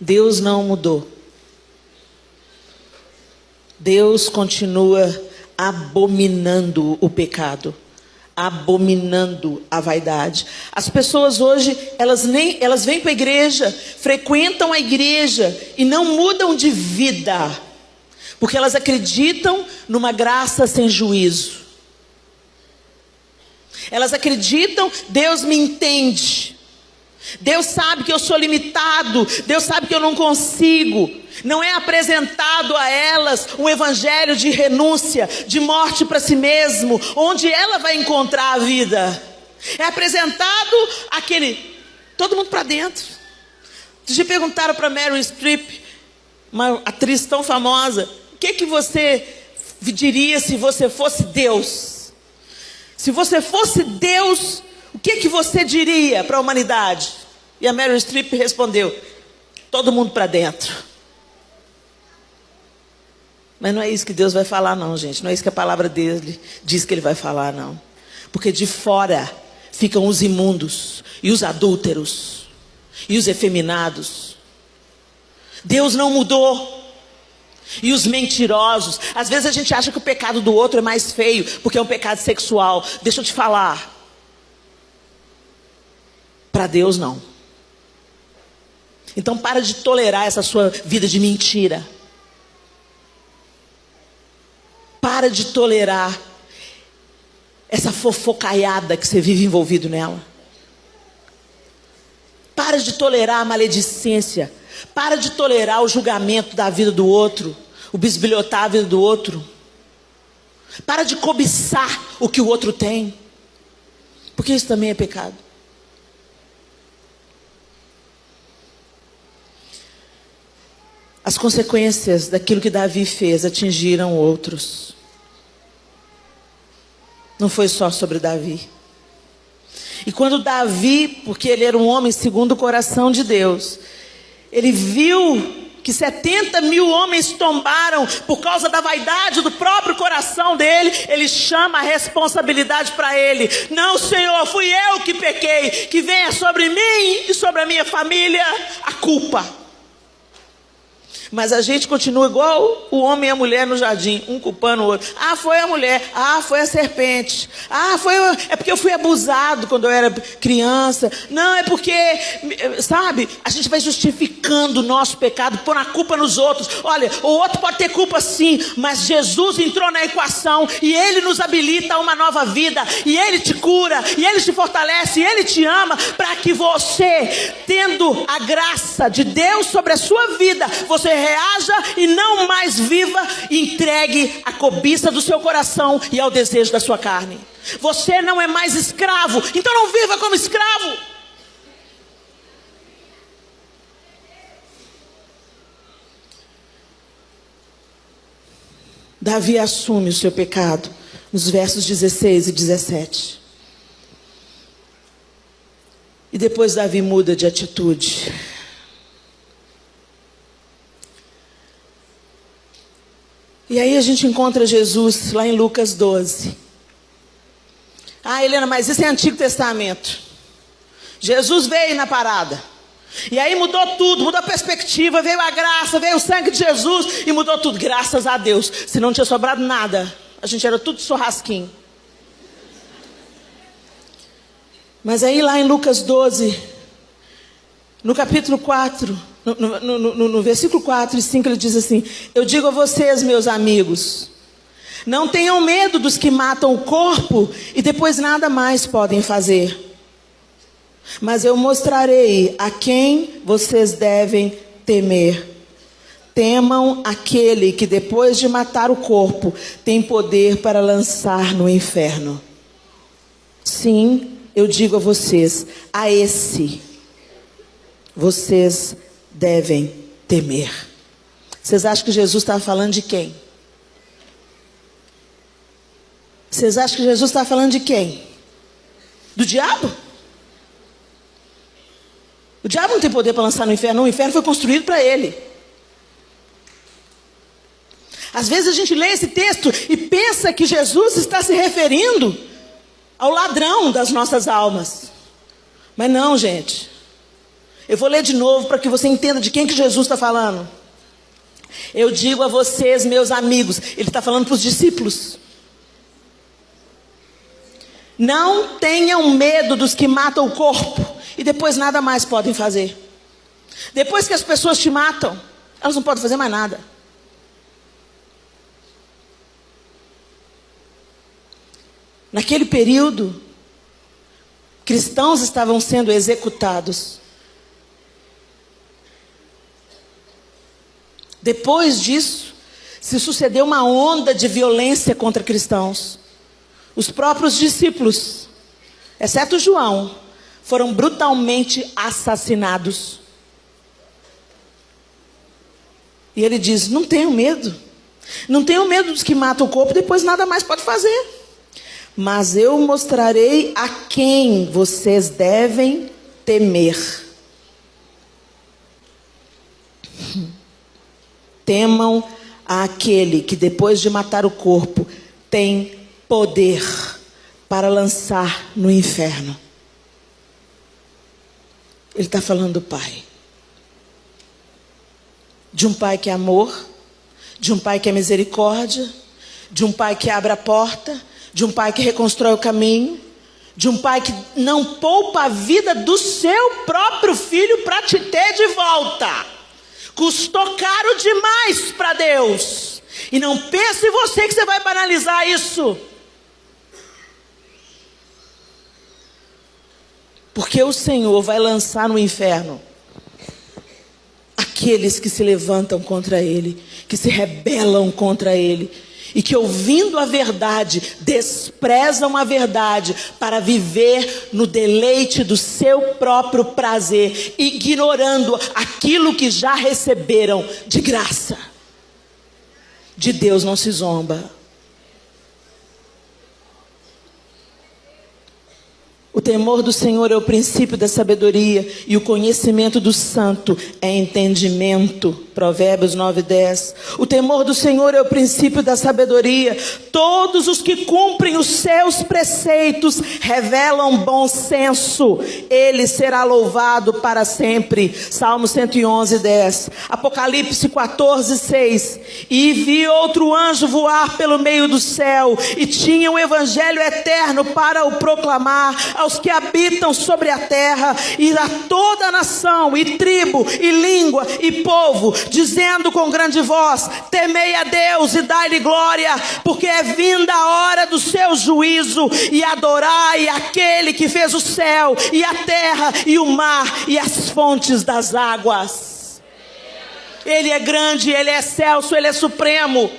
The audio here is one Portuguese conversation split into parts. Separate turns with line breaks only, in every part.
Deus não mudou. Deus continua abominando o pecado, abominando a vaidade. As pessoas hoje, elas vêm para a igreja, frequentam a igreja e não mudam de vida, porque elas acreditam numa graça sem juízo. Elas acreditam, Deus me entende, Deus sabe que eu sou limitado, Deus sabe que eu não consigo. Não é apresentado a elas um evangelho de renúncia, de morte para si mesmo, onde ela vai encontrar a vida. É apresentado aquele, todo mundo para dentro. Já perguntaram para Meryl Streep, uma atriz tão famosa, o que você diria se você fosse Deus? Se você fosse Deus, o que você diria para a humanidade? E a Meryl Streep respondeu, todo mundo para dentro. Mas não é isso que Deus vai falar não, gente. Não é isso que a palavra dele diz que ele vai falar, não. Porque de fora ficam os imundos, e os adúlteros, e os efeminados. Deus não mudou. E os mentirosos. Às vezes a gente acha que o pecado do outro é mais feio, porque é um pecado sexual. Deixa eu te falar. Para Deus não. Então para de tolerar essa sua vida de mentira. Para de tolerar essa fofocaiada que você vive envolvido nela. Para de tolerar a maledicência. Para de tolerar o julgamento da vida do outro, o bisbilhotar a vida do outro. Para de cobiçar o que o outro tem, porque isso também é pecado. As consequências daquilo que Davi fez atingiram outros. Não foi só sobre Davi. E quando Davi, porque ele era um homem segundo o coração de Deus, ele viu que 70 mil homens tombaram por causa da vaidade do próprio coração dele, ele chama a responsabilidade para ele. Não, Senhor, fui eu que pequei, que venha sobre mim e sobre a minha família a culpa. Mas a gente continua igual o homem e a mulher no jardim, um culpando o outro. Ah, foi a mulher. Ah, foi a serpente. Ah, é porque eu fui abusado quando eu era criança. Não, é porque, sabe, a gente vai justificando o nosso pecado, pondo a culpa nos outros. Olha, o outro pode ter culpa sim, mas Jesus entrou na equação e Ele nos habilita a uma nova vida. E Ele te cura, e Ele te fortalece, e Ele te ama, para que você, tendo a graça de Deus sobre a sua vida, você reaja e não mais viva entregue à cobiça do seu coração e ao desejo da sua carne. Você não é mais escravo, então não viva como escravo. Davi assume o seu pecado nos versos 16 e 17. E depois Davi muda de atitude. E aí a gente encontra Jesus lá em Lucas 12. Ah, Helena, mas isso é Antigo Testamento. Jesus veio na parada. E aí mudou tudo, mudou a perspectiva, veio a graça, veio o sangue de Jesus e mudou tudo, graças a Deus. Se não tinha sobrado nada, a gente era tudo churrasquinho. Mas aí lá em Lucas 12, no capítulo 4... No versículo 4 e 5 ele diz assim: eu digo a vocês, meus amigos, não tenham medo dos que matam o corpo e depois nada mais podem fazer. Mas eu mostrarei a quem vocês devem temer. Temam aquele que depois de matar o corpo tem poder para lançar no inferno. Sim, eu digo a vocês, a esse vocês devem temer. Vocês acham que Jesus estava falando de quem? Vocês acham que Jesus estava falando de quem? Do diabo? O diabo não tem poder para lançar no inferno. O inferno foi construído para ele. Às vezes a gente lê esse texto e pensa que Jesus está se referindo ao ladrão das nossas almas. Mas não, gente. Eu vou ler de novo para que você entenda de quem que Jesus está falando. Eu digo a vocês, meus amigos, ele está falando para os discípulos. Não tenham medo dos que matam o corpo e depois nada mais podem fazer. Depois que as pessoas te matam, elas não podem fazer mais nada. Naquele período, cristãos estavam sendo executados. Depois disso, se sucedeu uma onda de violência contra cristãos. Os próprios discípulos, exceto João, foram brutalmente assassinados. E ele diz: não tenham medo. Não tenham medo dos que matam o corpo, depois nada mais pode fazer. Mas eu mostrarei a quem vocês devem temer. Temam àquele que depois de matar o corpo tem poder para lançar no inferno. Ele está falando do Pai. De um Pai que é amor, de um Pai que é misericórdia, de um Pai que abre a porta, de um Pai que reconstrói o caminho, de um Pai que não poupa a vida do seu próprio filho para te ter de volta. Custou caro demais para Deus. E não pense você que você vai banalizar isso. Porque o Senhor vai lançar no inferno aqueles que se levantam contra Ele, que se rebelam contra Ele, e que ouvindo a verdade, desprezam a verdade para viver no deleite do seu próprio prazer, ignorando aquilo que já receberam de graça. De Deus não se zomba. O temor do Senhor é o princípio da sabedoria, e o conhecimento do santo é entendimento. Provérbios 9:10. O temor do Senhor é o princípio da sabedoria. Todos os que cumprem os seus preceitos revelam bom senso. Ele será louvado para sempre. Salmo 111:10. Apocalipse 14:6. E vi outro anjo voar pelo meio do céu, e tinha o evangelho eterno para o proclamar aos que habitam sobre a terra, e a toda nação, e tribo, e língua, e povo, dizendo com grande voz: temei a Deus e dai-lhe glória, porque é vinda a hora do seu juízo, e adorai aquele que fez o céu, e a terra, e o mar, e as fontes das águas. Ele é grande, Ele é excelso, Ele é supremo.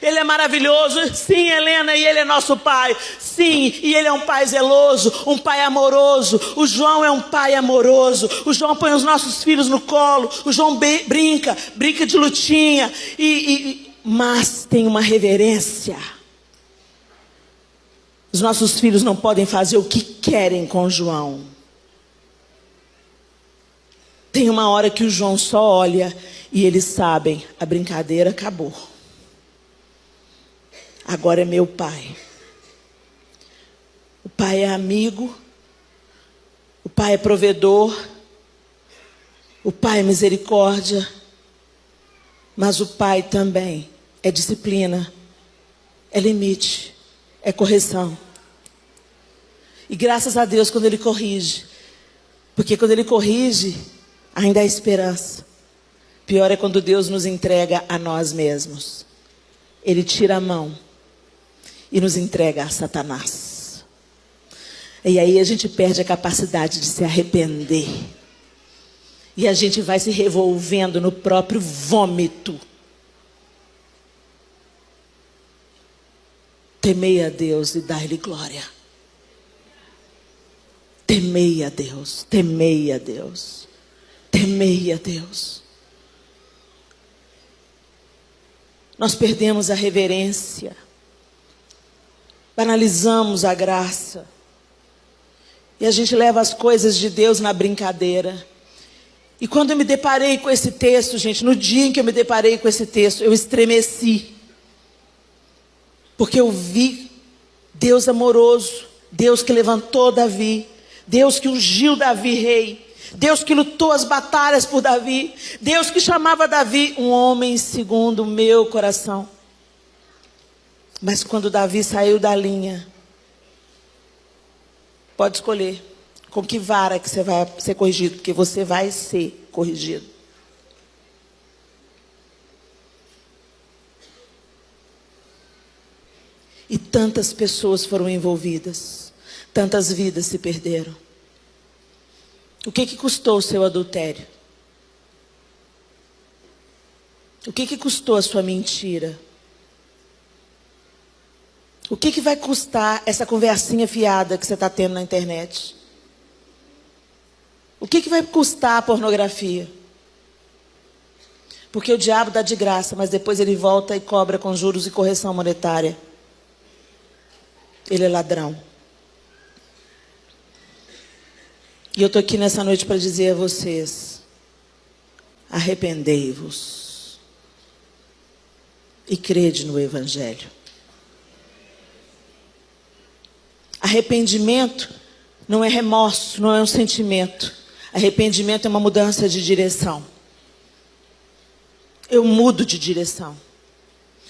Ele é maravilhoso, sim, Helena, e Ele é nosso Pai, sim, e Ele é um Pai zeloso, um Pai amoroso. O João é um Pai amoroso. O João põe os nossos filhos no colo, o João brinca de lutinha, mas tem uma reverência. Os nossos filhos não podem fazer o que querem com o João. Tem uma hora que o João só olha e eles sabem: a brincadeira acabou. Agora é meu pai. O pai é amigo, o pai é provedor, o pai é misericórdia, mas o pai também é disciplina, é limite, é correção. E graças a Deus quando Ele corrige, porque quando Ele corrige, ainda há esperança. Pior é quando Deus nos entrega a nós mesmos. Ele tira a mão e nos entrega a Satanás. E aí a gente perde a capacidade de se arrepender. E a gente vai se revolvendo no próprio vômito. Temei a Deus e dai-lhe glória. Temei a Deus, temei a Deus, temei a Deus. Nós perdemos a reverência. Banalizamos a graça. E a gente leva as coisas de Deus na brincadeira. E quando eu me deparei com esse texto, gente, no dia em que eu me deparei com esse texto, eu estremeci. Porque eu vi Deus amoroso, Deus que levantou Davi, Deus que ungiu Davi rei, Deus que lutou as batalhas por Davi. Deus que chamava Davi um homem segundo o meu coração. Mas quando Davi saiu da linha, pode escolher com que vara que você vai ser corrigido, porque você vai ser corrigido. E tantas pessoas foram envolvidas, tantas vidas se perderam. O que custou o seu adultério? O que custou a sua mentira? O que vai custar essa conversinha fiada que você está tendo na internet? O que vai custar a pornografia? Porque o diabo dá de graça, mas depois ele volta e cobra com juros e correção monetária. Ele é ladrão. E eu estou aqui nessa noite para dizer a vocês: arrependei-vos e crede no Evangelho. Arrependimento não é remorso, não é um sentimento. Arrependimento é uma mudança de direção. Eu mudo de direção.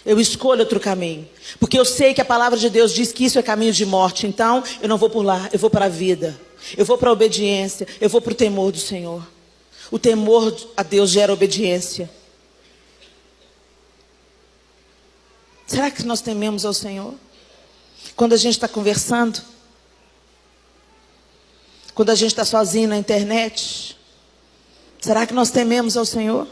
Eu escolho outro caminho. Porque eu sei que a palavra de Deus diz que isso é caminho de morte. Então, eu não vou por lá, eu vou para a vida. Eu vou para a obediência, eu vou para o temor do Senhor. O temor a Deus gera obediência. Será que nós tememos ao Senhor? Quando a gente está conversando? Quando a gente está sozinho na internet? Será que nós tememos ao Senhor?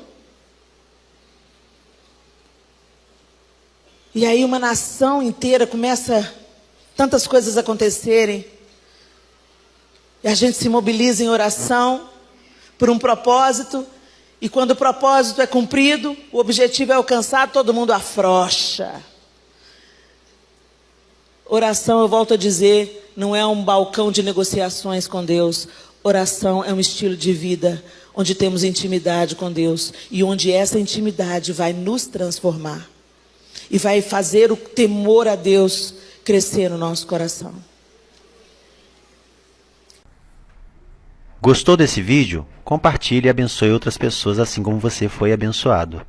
E aí uma nação inteira começa tantas coisas a acontecerem. E a gente se mobiliza em oração por um propósito. E quando o propósito é cumprido, o objetivo é alcançado, todo mundo afrouxa. Oração, eu volto a dizer, não é um balcão de negociações com Deus. Oração é um estilo de vida onde temos intimidade com Deus. E onde essa intimidade vai nos transformar. E vai fazer o temor a Deus crescer no nosso coração.
Gostou desse vídeo? Compartilhe e abençoe outras pessoas assim como você foi abençoado.